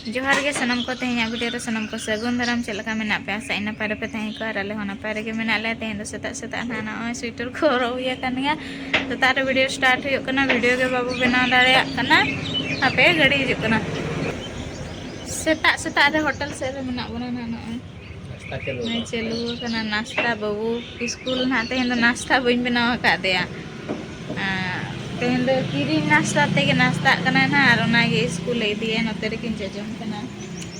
जोहार के सनम को तेज वीडियो रे सनम को सगुन दाराम चलका मेना पे आशा इन नपाय पे तहें को आर आले हो नपाय रे मेना ले तेज सेता सेता ना ना स्वेटर को रोया कनिया तो तार वीडियो स्टार्ट हो कना वीडियो के बाबू बना दाड़े कना आपे गाड़ी हिजुक कना सेता सेता रे होटल से रे मेना बना ना ना चलू कना नाश्ता बाबू स्कूल ना तेज नाश्ता बइन बनाव का देया तेहन दो किरी नाश्ता तेगे नाश्ता कना ना और ओनागे स्कूल इदिए नते रेकिन जजम कना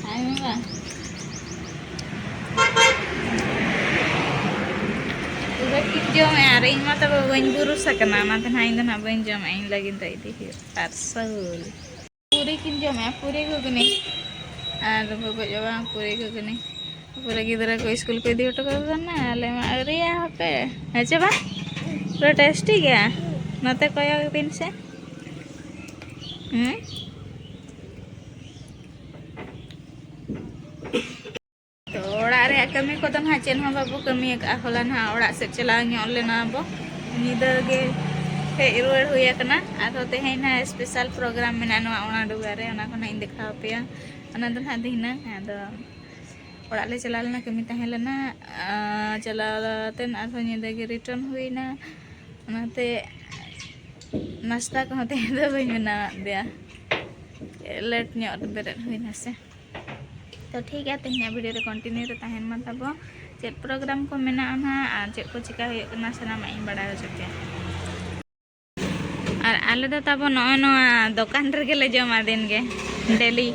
हाय मामा पूरा किन जम यार इन मा तब बइन बुरुस कना ना तन हाइन ना बइन जम इन लगिन त इदि पार्सल पूरी किन जम है पूरी गुगनी और बाबा जवा पूरी गुगनी पूरा गिदरा को स्कूल को इदि हटो करना ले मा अरिया पे अच्छा बा पूरा टेस्टी गया नते कोया दिन से तो ओड़ा रे कमी को तो ना चेन हो बाबू कमी का होला ना ओड़ा से चला लेना बो निदा गे हे रुवाड़ हुया कना आरो तेहेना स्पेशल प्रोग्राम मेना नो ओना डुगा रे ओना को ना इन दिखाव पेया ओना दो ना दिना आदो ओड़ा ले चला लेना कमी तहे लेना चला तेन आरो निदा गे रिटर्न हुईना ओनाते नाश्ता को होते हैं तो बना दिया लेट न्योट बेरेट हुई से तो ठीक है तेहना वीडियो रे कंटिन्यू रे तहन मा तबो चेक प्रोग्राम को मेना ना और चेक को चिका हुई कना सनाम इन बड़ा हो चुके और आले दो तबो नय नो दुकान रे ले जमा दिन गे डेली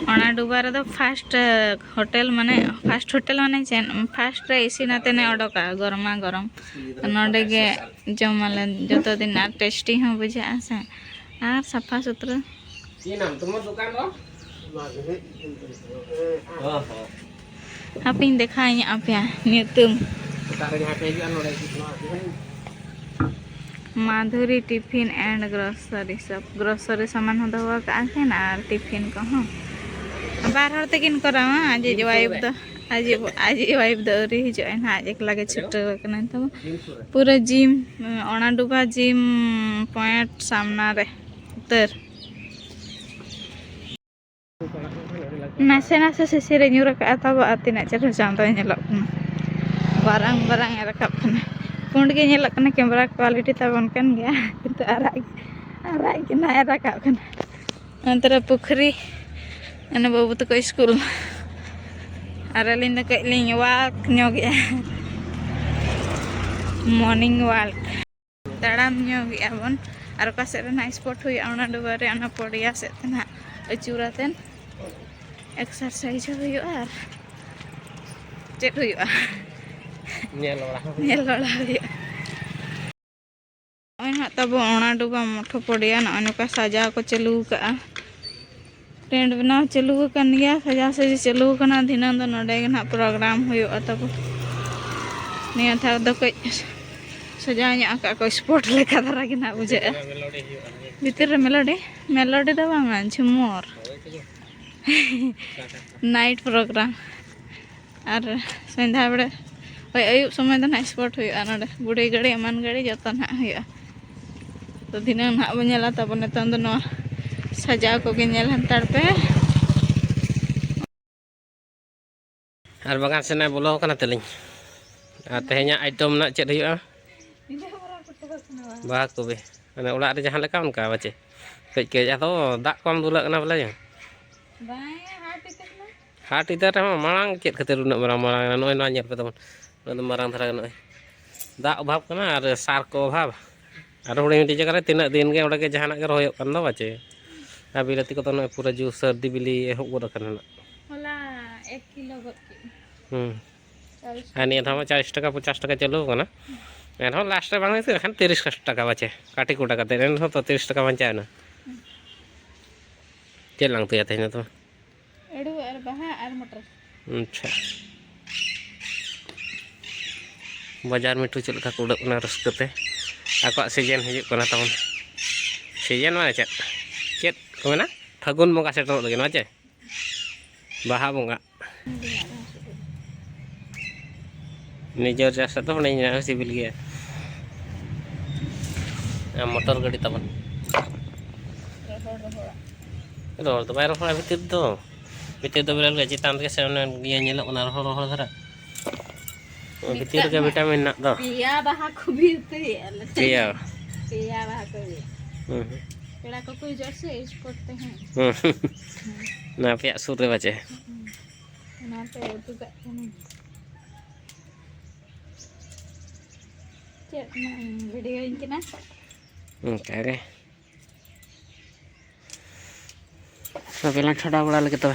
ओना डुबा रे दो फास्ट होटल माने चेन फास्ट रे इसिनाते ने ओडोका गरमा गरम नोडे गे जमाले जतो दिन आ टेस्टी हो बुझा से और सफा सुथरा की नाम तुम दुकान रो हापिन देखाई आपया न्यूतुम माधुरी टिफिन एंड ग्रोसरी सब ग्रोसरी सामान हो दवा का आखेन और टिफिन को हो बार हर तकिन करावा आज वाइफ तो आज वाइफ दो री हिजो ना आज एक लगे छुट्टी कना तो पूरा जिम ओना डुबा जिम पॉइंट सामना रे उतर नासे नासे सिसिर न्यूर का तब आतिना चलो चांदो नेलक बारंग बारंग रकब कना पुंड गे नेलक कना कैमरा क्वालिटी तबन कन गया किंतु आराग के ना रकब कना अंतर पुखरी अने बाबू तो कोई स्कूल और अलिंग कई वाक गया मॉर्निंग वाक तड़ाम बन और का सेना स्पॉट हुआ डुबा रे पड़िया से ना अचूरातेन एक्सरसाइज हुआ चेक हुआ तब ओना डुबा मोटो पड़िया नौका सजा को चलू का टेंट बनाव चलू कन गया सजा सजी चलू कना दिना दो नोडे ना प्रोग्राम हुआ तब निया था दो कई सजा न्या को स्पोर्ट लेका धरा के ना बुझे भीतर रे मेलोडी दो बांगा झुमर नाइट प्रोग्राम और संध्या बेड़े ओय अयुब समय दो ना स्पोर्ट हुआ नोडे बुढ़ी गाड़ी एमान गाड़ी जतो ना हुआ तो दिना ना बनेला तब नेतन दो नो सजा को गेल हंताड़ पे और बगान से ना बोलो कना तलिंग तेहना आइटम ना चेक हुआ बा को बे माने ओड़ा रे जहां लेका उनका बचे कई कई तो दाग कम दुला कना बोले हाट इधर मांग चेक खातिर उना मांग नय ना नेल पे तमन मांग धरा नय दाग अभाव कना और सार को अभाव और हुडी मिटी जगह रे तीना दिन गे ओडे के जहां के रोयो कन दो बचे आ बिलाती को तो न पूरा जो सर्दी बिली एहब गोद कना होला 1 किलो गोद आनी था 40 टाका 50 टाका चलो कना एन लास्ट रे बांग से खान 30 टाका बचे काटी कोटा का एन तो 30 टाका बचा ना चल लंग तो याते न तो एडू और बहा और मटर अच्छा बाजार में टू चल का कोडक ना रस्कते आको सीजन हिजु कना तमन सीजन माने चेत को ना फागुन बंगा सेटर लगे ना चे बाहा बंगा निजर चाष तो नहीं सिबिल गया मोटर गाड़ी तबन रोड तो बाय रोड भीतर तो बेल चितान के से ये नेलो ना रोड धरा भीतर के विटामिन ना दो पिया बाहा को भी ते पिया बाहा को भी पेड़ा को कोई जोर से इस करते हैं ना पिया सुर रे बचे ना पे तो कहते हैं चेक ना वीडियो इनके ना करे तो पहला छोटा बड़ा लगे तो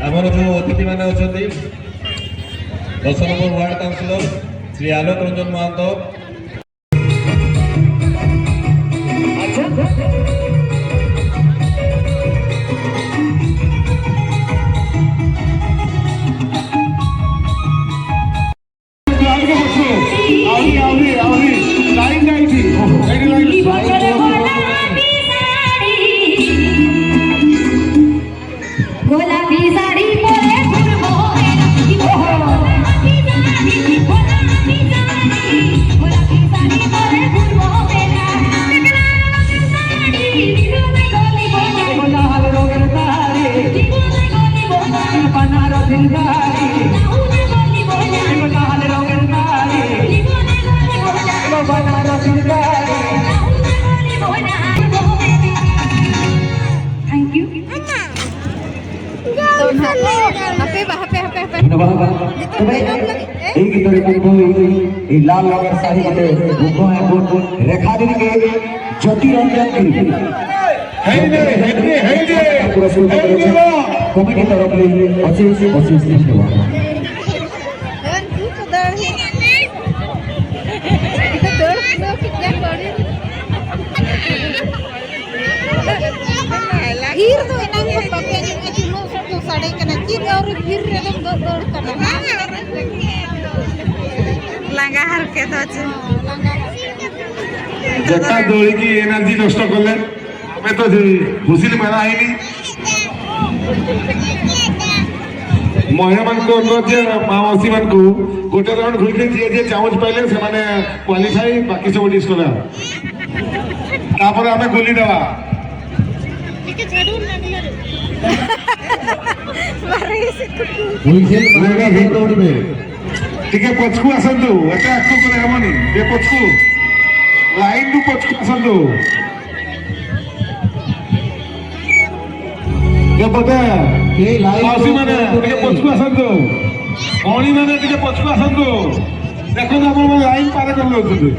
आमर जो अतिथि मैंने अच्छा 10 number ward councillor Shri Alok Ranjan महांतो लाल रंग साड़ी रेखा दी के ज्योति रंजन कमिटी तरफ अशेष जटा दोड़ी की एनर्जी नष्ट कले मैं तो खुशी मेरा है महिला मान मासी मान को गोटे राउंड घुरी जी जी चामच पाइले से माने क्वालिफाई बाकी सब डिस्कला तापर हमें गोली देवा टिके पछकु आसंतु एटा आकु करे हमनी ए पछकु लाइन टू पछकु आसंतु के पता ए लाइन मासी माने टिके पछकु आसंतु ओणी माने टिके पछकु आसंतु देखो ना हम लाइन पार कर लोछथि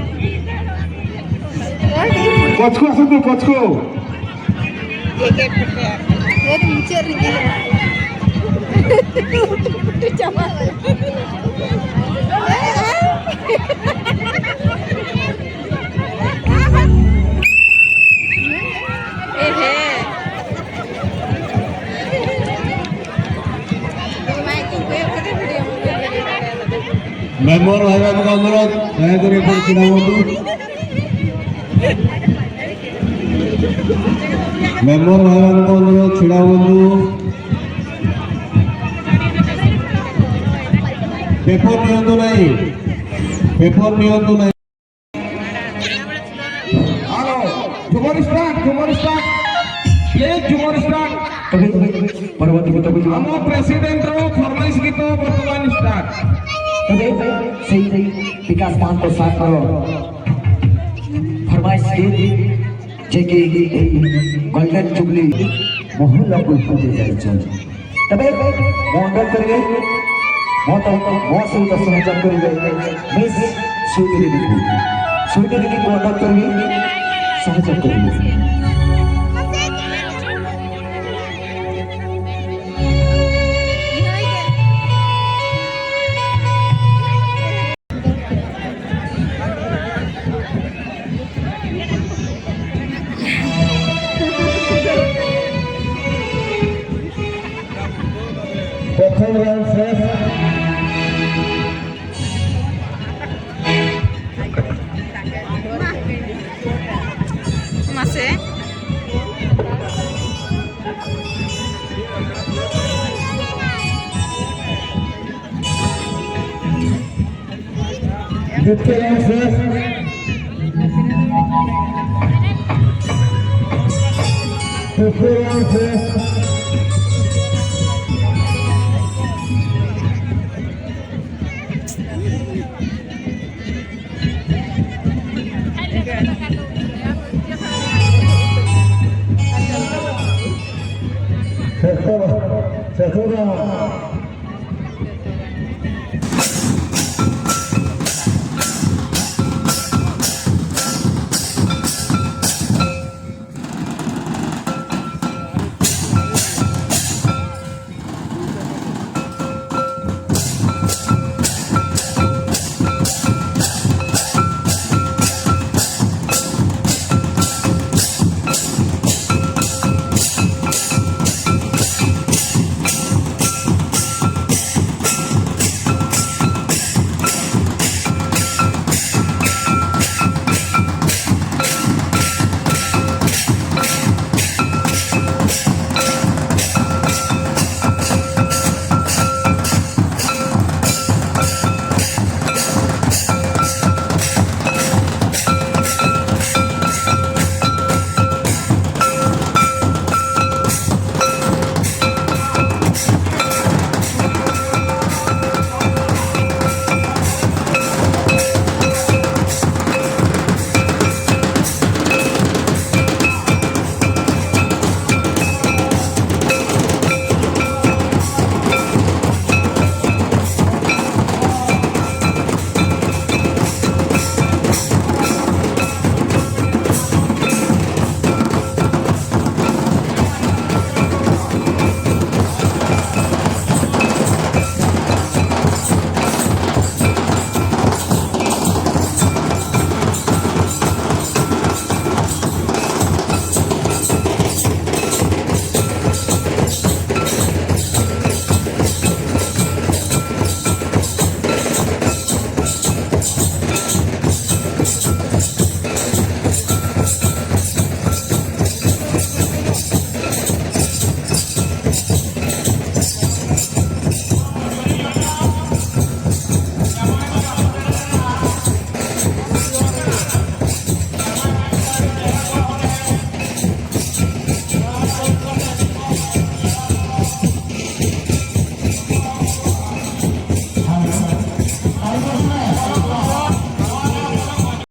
पछकु आसंतु पछकु एक नीचे रिंगे चमा मेंबर भाई का अनुरोध दया कर मेंबर भाई अनुरोध छिड़ा पेपर नियंतु नहीं हेलो झुमर स्टार्ट प्लीज झुमर स्टार्ट परवर्ती हम प्रेसिडेंट रो फरमाइश गीत वर्तमान स्टार्ट सही विकास काम को साथ करो फरमाइश की जे कि गोल्डन जुबली मोहल्ला को होते जाए चल तबे मंडल करिए मो तो मो से तो सहयोग करिए मिस सुइटी दीदी को मंडल करिए सहयोग करिए masih Sekora